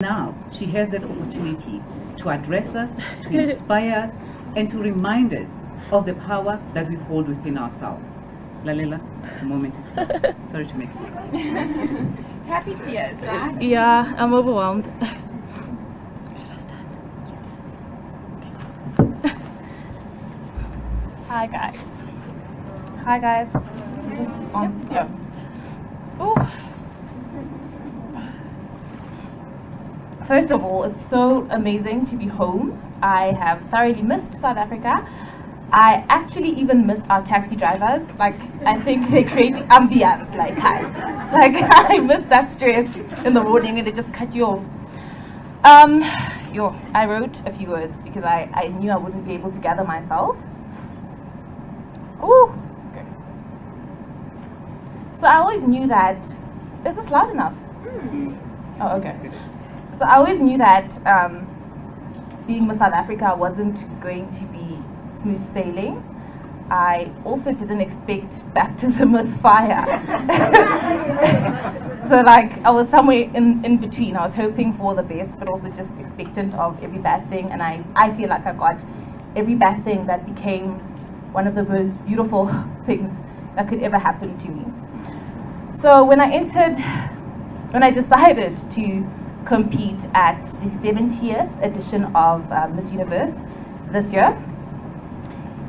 Now she has that opportunity to address us, to inspire us, and to remind us of the power that we hold within ourselves. Lalela, the moment is yours. Sorry to make you cry. Happy tears, right? Yeah, I'm overwhelmed. Hi guys. Hi guys. Is this on? Yeah. Ooh. First of all, it's so amazing to be home. I have thoroughly missed South Africa. I actually even missed our taxi drivers. Like, I think they create ambience. Like, I miss that stress in the morning when they just cut you off. I wrote a few words because I knew I wouldn't be able to gather myself. Ooh. Okay. So I always knew that. Is this loud enough? Oh, okay. So I always knew that being Miss South Africa wasn't going to be smooth sailing. I also didn't expect baptism with fire. So like I was somewhere in between. I was hoping for the best, but also just expectant of every bad thing. And I feel like I got every bad thing that became one of the most beautiful things that could ever happen to me. So when I decided to compete at the 70th edition of Miss Universe this year,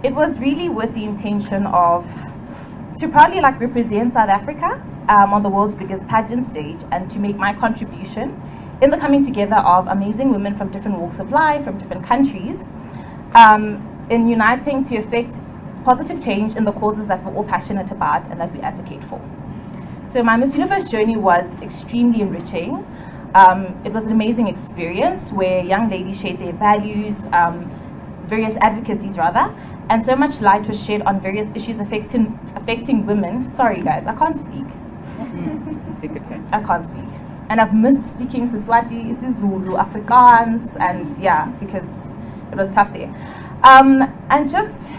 it was really with the intention of to proudly like represent South Africa on the world's biggest pageant stage and to make my contribution in the coming together of amazing women from different walks of life, from different countries, in uniting to effect positive change in the causes that we're all passionate about and that we advocate for. So my Miss Universe journey was extremely enriching. It was an amazing experience where young ladies shared their values, various advocacies rather, and so much light was shed on various issues affecting women. Sorry guys, I can't speak. Take your time. I can't speak. And I've missed speaking Siswati, Zulu, Afrikaans, and yeah, because it was tough there. And just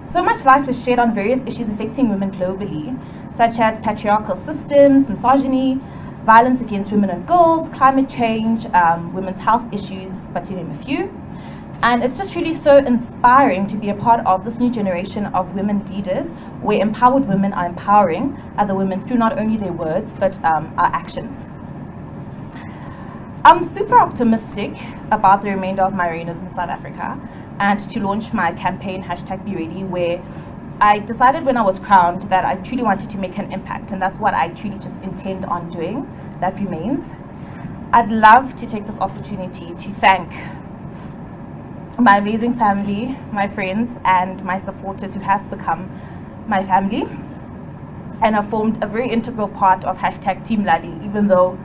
so much light was shed on various issues affecting women globally, such as patriarchal systems, misogyny, violence against women and girls, climate change, women's health issues, but to name a few. And it's just really so inspiring to be a part of this new generation of women leaders where empowered women are empowering other women through not only their words, but our actions. I'm super optimistic about the remainder of my reign as Miss South Africa and to launch my campaign #BeReady, where I decided when I was crowned that I truly wanted to make an impact, and that's what I truly just intend on doing. That remains. I'd love to take this opportunity to thank my amazing family, my friends, and my supporters who have become my family and have formed a very integral part of #Team Lali, even though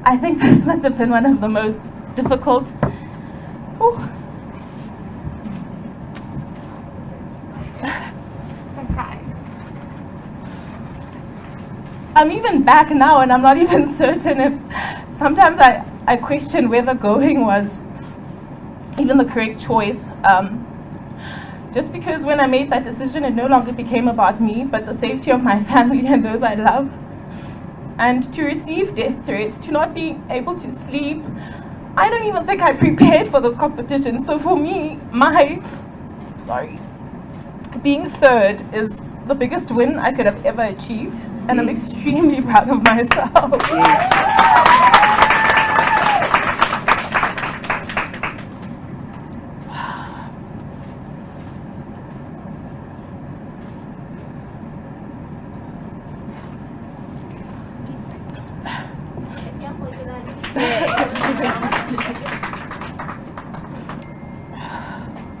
I think this must have been one of the most difficult. I'm even back now and I'm not even certain if sometimes I question whether going was even the correct choice. Just because when I made that decision it no longer became about me but the safety of my family and those I love. And to receive death threats, to not be able to sleep, I don't even think I prepared for this competition. So for me, being third is the biggest win I could have ever achieved, and I'm extremely proud of myself.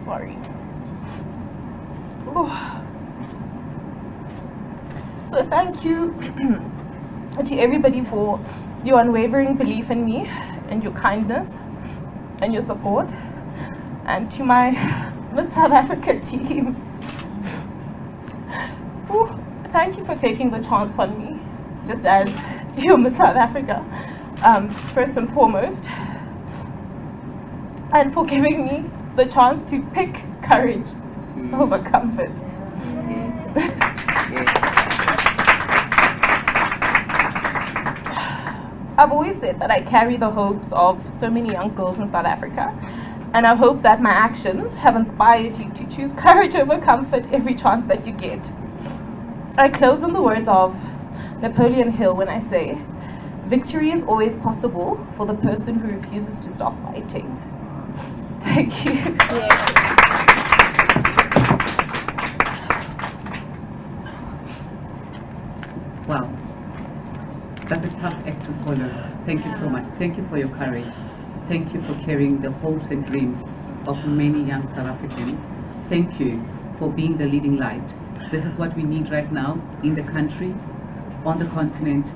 Sorry. So thank you to everybody for your unwavering belief in me and your kindness and your support, and to my Miss South Africa team. Thank you for taking the chance on me, just as your Miss South Africa, first and foremost, and for giving me the chance to pick courage over comfort. Yes. Yes. I've always said that I carry the hopes of so many young girls in South Africa, and I hope that my actions have inspired you to choose courage over comfort every chance that you get. I close on the words of Napoleon Hill when I say, victory is always possible for the person who refuses to stop fighting. Thank you. Yes. Wow. That's a tough act to follow. Thank you so much. Thank you for your courage. Thank you for carrying the hopes and dreams of many young South Africans. Thank you for being the leading light. This is what we need right now in the country, on the continent,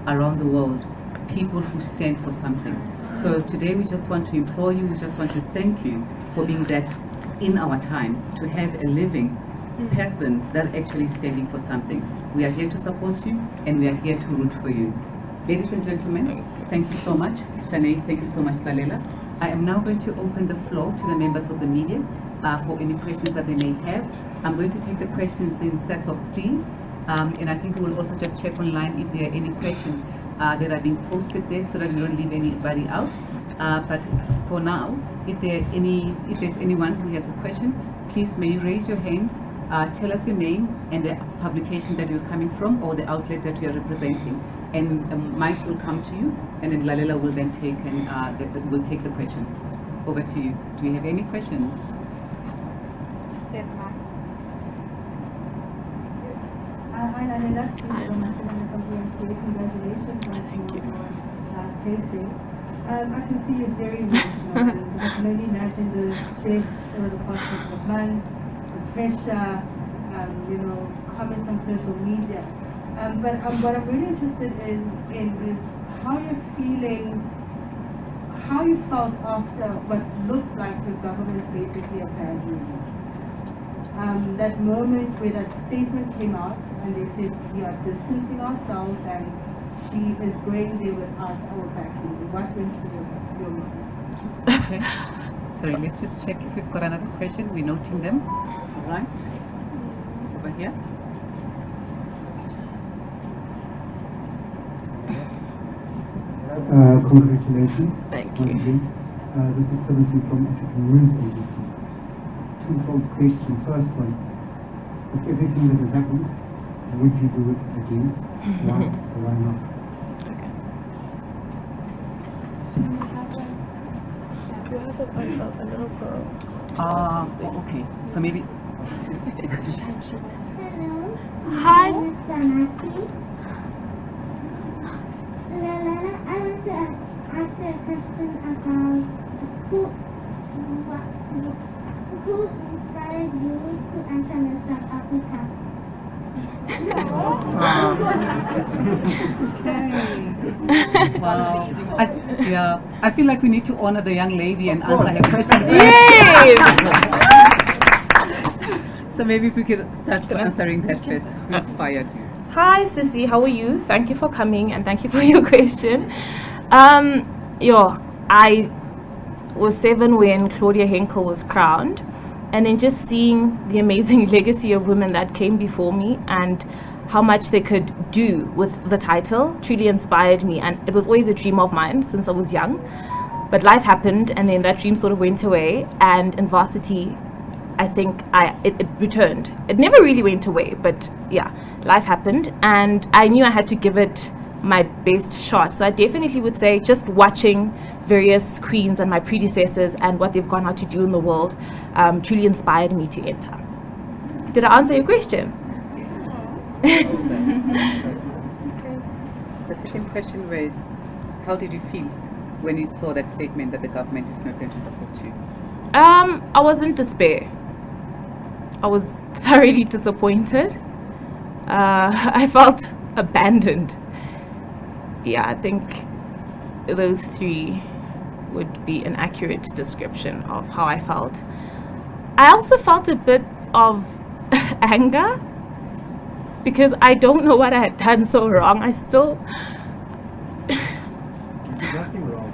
around the world. People who stand for something. So today we just want to implore you, we just want to thank you for being that in our time, to have a living person that actually standing for something. We are here to support you and we are here to root for you. Ladies and gentlemen, thank you so much. Shanae, thank you so much, Lalela. I am now going to open the floor to the members of the media for any questions that they may have. I'm going to take the questions in sets of threes, and I think we will also just check online if there are any questions that are being posted there so that we don't leave anybody out. But for now, if there's anyone who has a question, please may you raise your hand. Tell us your name and the publication that you're coming from or the outlet that you are representing, and Mike will come to you, and then Lalela will then take will take the question. Over to you. Do you have any questions? Yes, ma'am. Hi, Lalela. Congratulations on your placing. I can see you're very emotional, and I can only imagine the stress over the past couple of months. Pressure, comments on social media. But what I'm really interested in is how you're feeling, how you felt after what looks like the government's basically a bad news. That moment where that statement came out and they said we are distancing ourselves and she is going there without our backing. What went through your mind? Okay. Sorry, let's just check if we've got another question. We're noting them. Right. Over here. Congratulations. Thank you. This is Timothy from African News Agency. Twofold question. First one, with everything that has happened, would you do it again? Why or why not? Okay. So maybe. Hello. Hi. I'm Mswane. Lalela, I want to ask you a question about who inspired you to enter Miss South Africa? Wow. I feel like we need to honor the young lady and answer her question first. Yes. So maybe if we could start answering that first. Who inspired you? Hi, Sissy. How are you? Thank you for coming and thank you for your question. I was 7 when Claudia Henkel was crowned, and then just seeing the amazing legacy of women that came before me and how much they could do with the title truly inspired me. And it was always a dream of mine since I was young, but life happened and then that dream sort of went away, and in varsity I think it returned. It never really went away, but yeah, life happened and I knew I had to give it my best shot. So I definitely would say just watching various queens and my predecessors and what they've gone out to do in the world truly inspired me to enter. Did I answer your question? The second question was, how did you feel when you saw that statement that the government is not going to support you? I was in despair. I was thoroughly disappointed. I felt abandoned. Yeah, I think those three would be an accurate description of how I felt. I also felt a bit of anger because I don't know what I had done so wrong. I still... Nothing wrong.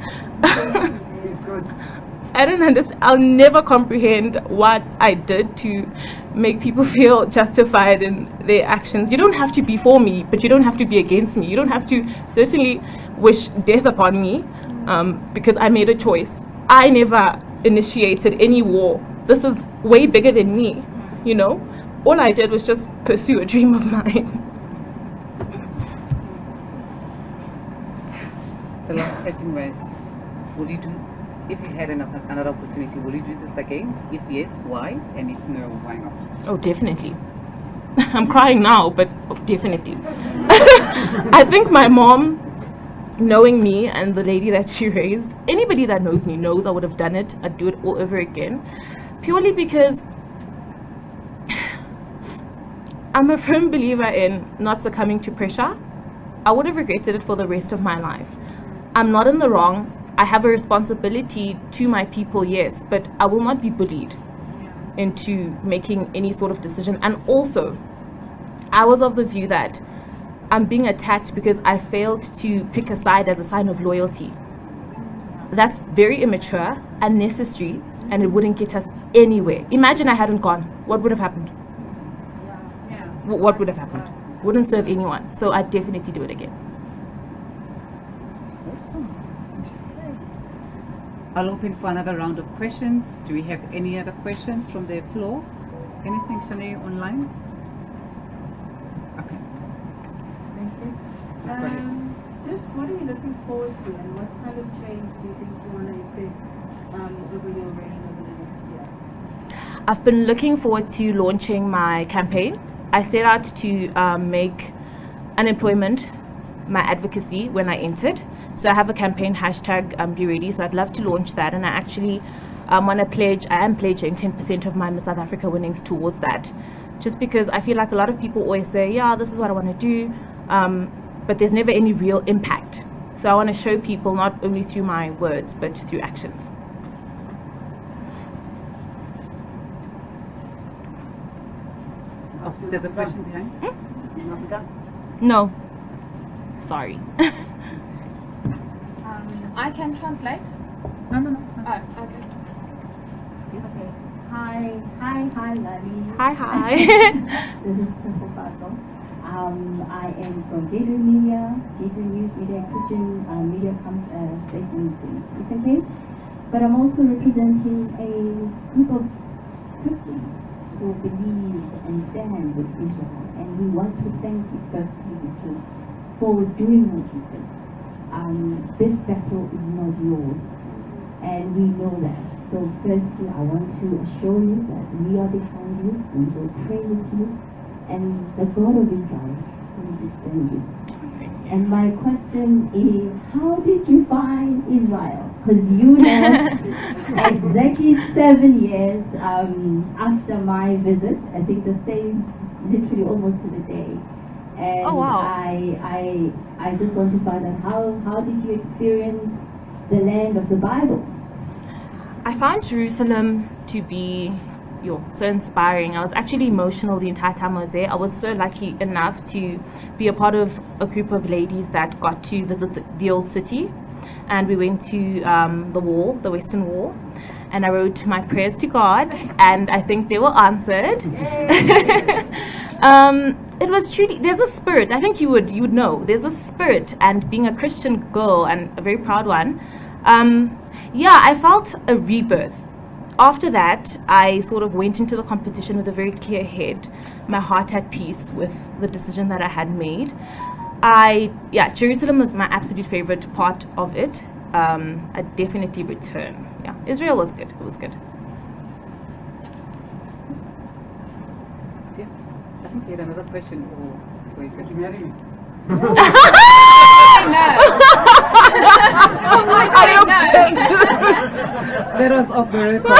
Good. I don't understand. I'll never comprehend what I did to make people feel justified in their actions. You don't have to be for me, but you don't have to be against me. You don't have to, certainly wish death upon me because I made a choice. I never initiated any war. This is way bigger than me, you know. All I did was just pursue a dream of mine. The last question was, would you do, if you had another opportunity, would you do this again? If yes, why? And if no, why not? Oh, definitely. I'm crying now, but definitely. I think my mom, knowing me and the lady that she raised, anybody that knows me knows I would have done it. I'd do it all over again. Purely because I'm a firm believer in not succumbing to pressure. I would have regretted it for the rest of my life. I'm not in the wrong. I have a responsibility to my people, yes, but I will not be bullied into making any sort of decision. And also, I was of the view that I'm being attacked because I failed to pick a side as a sign of loyalty. That's very immature, unnecessary, and it wouldn't get us anywhere. Imagine I hadn't gone. What would have happened? What would have happened? Wouldn't serve anyone. So I'd definitely do it again. Awesome. I'll open for another round of questions. Do we have any other questions from the floor? Anything, Shanae, online? Okay. Thank you. Let's go ahead. Just what are you looking forward to, and what kind of change do you think you want to effect over your reign over the next year? I've been looking forward to launching my campaign. I set out to make unemployment my advocacy when I entered. So I have a campaign hashtag Be Ready. So I'd love to launch that, and I actually want to pledge. I am pledging 10% of my Miss South Africa winnings towards that, just because I feel like a lot of people always say, yeah, this is what I want to do, but there's never any real impact. So I want to show people not only through my words but through actions. Oh, there's a question behind. No, sorry. I can translate. No, it's fine. Oh, okay. Yes. Hi, Lali. Hi. This is Simple Fato. I am from Gateway Media, Gateway News Media, Christian media comes based in the Eastern Cape. But I'm also representing a group of Christians who believe and stand with Israel. And we want to thank you personally for doing what you did. This battle is not yours, and we know that. So firstly, I want to assure you that we are behind you, we will pray with you, and the God of Israel will defend you. And my question is, how did you find Israel? Because you know, exactly 7 years after my visit, I think the same, literally almost to the day. And oh, wow. I just want to find out how did you experience the land of the Bible? I found Jerusalem to be so inspiring. I was actually emotional the entire time I was there. I was so lucky enough to be a part of a group of ladies that got to visit the old city, and we went to the wall, the Western Wall, and I wrote my prayers to God, and I think they were answered. It was truly, there's a spirit, I think you would know, there's a spirit, and being a Christian girl, and a very proud one, yeah, I felt a rebirth. After that, I sort of went into the competition with a very clear head, my heart at peace with the decision that I had made. Jerusalem was my absolute favorite part of it. I definitely return. Yeah, Israel was good, it was good. I think we had another question. Or Would you marry me? No. That was off the record.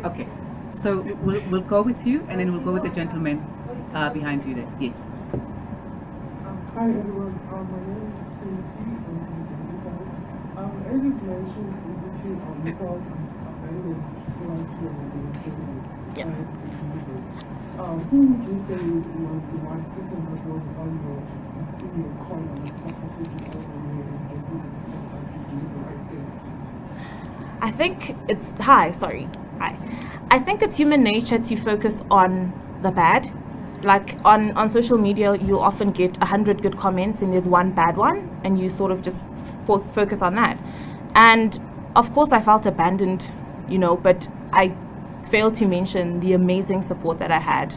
Okay. So we'll go with you, and then we'll go with the gentleman behind you there. Yes. Hi everyone, my name is Tracy from as you mentioned, without abandoned who would you say was the one person that was on your call on the substitute all the way and who did the right thing? I think I think it's human nature to focus on the bad like on social media, you often get 100 good comments and there's one bad one, and you sort of just focus on that. And of course I felt abandoned, you know, but I failed to mention the amazing support that I had.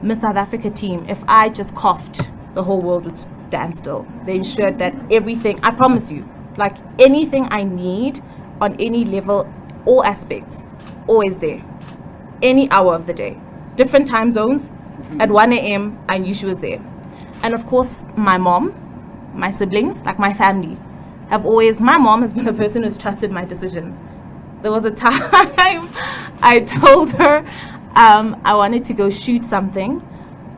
Miss South Africa team, if I just coughed, the whole world would stand still. They ensured that everything, I promise you, like anything I need on any level, all aspects, always there. Any hour of the day. Different time zones. At 1 a.m. I knew she was there. And of course, my mom, my siblings, like my family, have always, my mom has been the person who's trusted my decisions. There was a time I told her I wanted to go shoot something,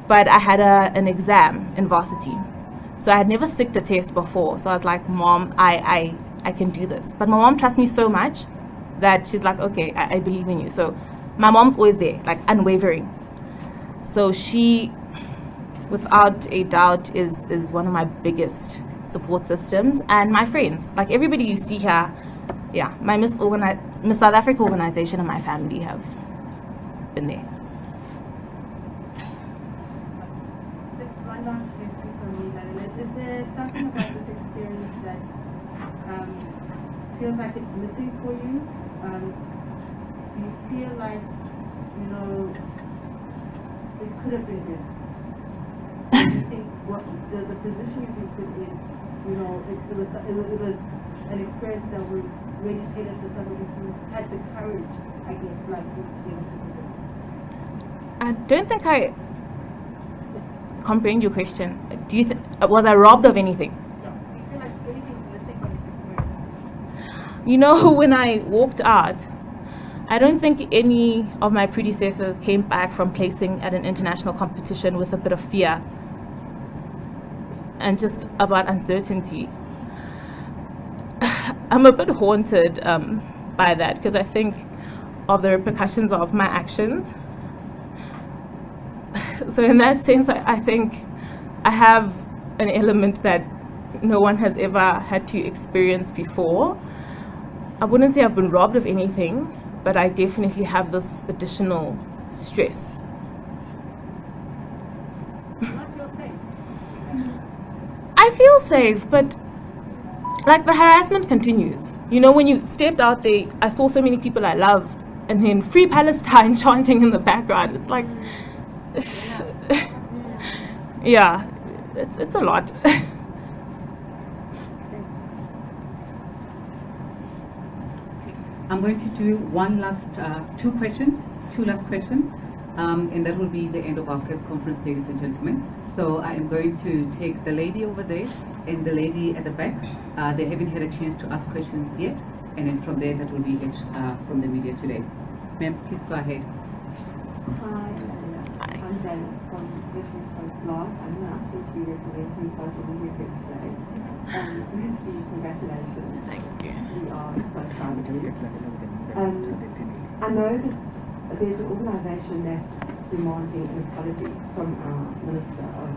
but I had an exam in varsity. So I had never sicked a test before. So I was like, Mom, I can do this. But my mom trusts me so much that she's like, okay, I believe in you. So my mom's always there, like unwavering. So she, without a doubt, is one of my biggest support systems. And my friends, like everybody you see here, yeah, my Miss South Africa organization and my family have been there. Just one last question from me, Lalela. Is there something about this experience that feels like it's missing for you? Do you feel like, you know, it could have been good? Do you think what the position you've been put in, you know, it was an experience that was really tailored for somebody who had the courage, I guess, like you, to be able to do it? I don't think I comprehend your question. Do you was I robbed of anything? Do you feel like anything's missing from this experience? You know, when I walked out, I don't think any of my predecessors came back from placing at an international competition with a bit of fear and just about uncertainty. I'm a bit haunted by that, because I think of the repercussions of my actions. So in that sense, I think I have an element that no one has ever had to experience before. I wouldn't say I've been robbed of anything, but I definitely have this additional stress. I feel safe, but like the harassment continues. You know, when you stepped out there, I saw so many people I loved, and then Free Palestine chanting in the background. It's like, yeah, it's a lot. I'm going to do two last questions, and that will be the end of our press conference, ladies and gentlemen. So I am going to take the lady over there and the lady at the back. They haven't had a chance to ask questions yet, and then from there, that will be it from the media today. Ma'am, please go ahead. Hi, I'm Jen from Vision Post Blog. I'm going to ask you to be representing social media group today. Firstly, congratulations. Thank you. We are so proud of you. I know that there's an organisation that's demanding an apology from our Minister of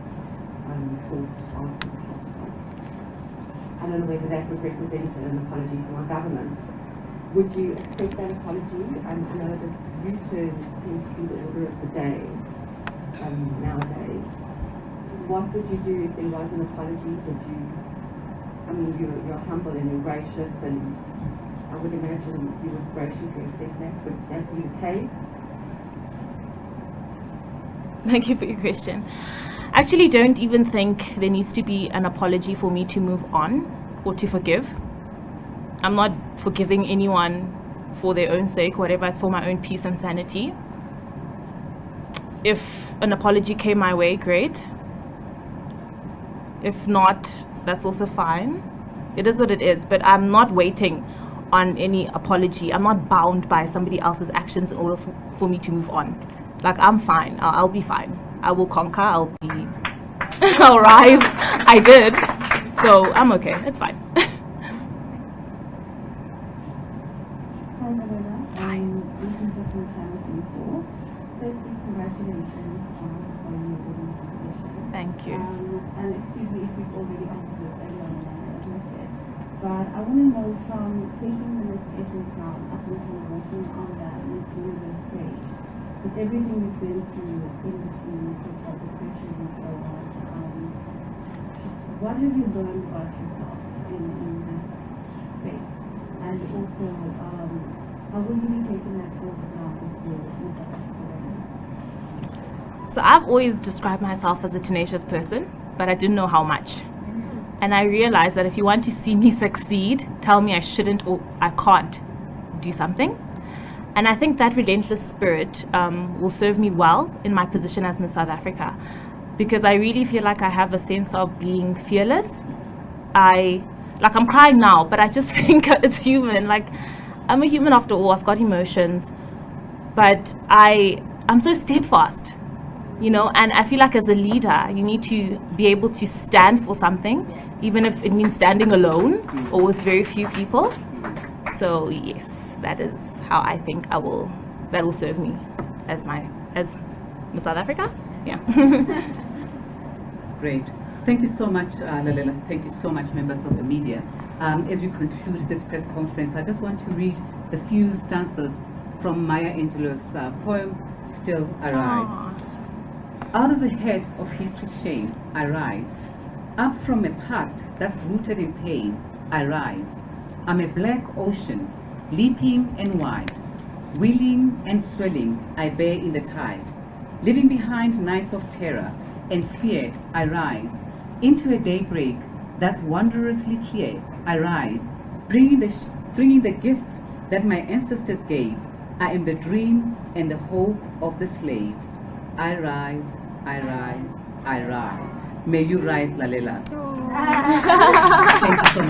Thought, Arts and Culture. I don't know whether that was represented an apology from our government. Would you accept that apology? I know that U-turn seems to be the order of the day nowadays. What would you do if there was an apology? Would you, I mean, you're humble and you're gracious, and I would imagine you would graciously accept that. Would that be the case? Thank you for your question. I actually don't even think there needs to be an apology for me to move on or to forgive. I'm not forgiving anyone for their own sake, whatever, it's for my own peace and sanity. If an apology came my way, great. If not, that's also fine. It is what it is, but I'm not waiting on any apology. I'm not bound by somebody else's actions in order for me to move on. Like, I'm fine. I'll be fine. I will conquer. I'll rise. I did. So I'm okay. It's fine. Hi, Lalela. Hi. This is just from Channel 24. Firstly, congratulations on your winning competition. Thank you. And excuse me if we've already answered this earlier on, as I said. But I want to know, from taking the Miss Essence crown up until walking on the Miss Universe stage, with everything we've been through in between, so depression and so on, what have you learned about yourself in this space? And also, how will you be taking that forward now with your South Africa? So I've always described myself as a tenacious person, but I didn't know how much. And I realized that if you want to see me succeed, tell me I shouldn't or I can't do something. And I think that relentless spirit will serve me well in my position as Miss South Africa, because I really feel like I have a sense of being fearless. I'm crying now, but I just think it's human. Like, I'm a human after all. I've got emotions, but I'm so steadfast, you know. And I feel like as a leader, you need to be able to stand for something, even if it means standing alone or with very few people. So yes, that is how I think that will serve me as Miss South Africa. Yeah. Great. Thank you so much, Lalela. Thank you so much, members of the media. As we conclude this press conference, I just want to read a few stanzas from Maya Angelou's poem, Still I Rise. Aww. Out of the heads of history's shame, I rise. Up from a past that's rooted in pain, I rise. I'm a black ocean, leaping and wide, wheeling and swelling, I bear in the tide. Leaving behind nights of terror and fear, I rise. Into a daybreak that's wondrously clear, I rise. Bringing the gifts that my ancestors gave. I am the dream and the hope of the slave. I rise, I rise, I rise. May you rise, Lalela. Thank you so much.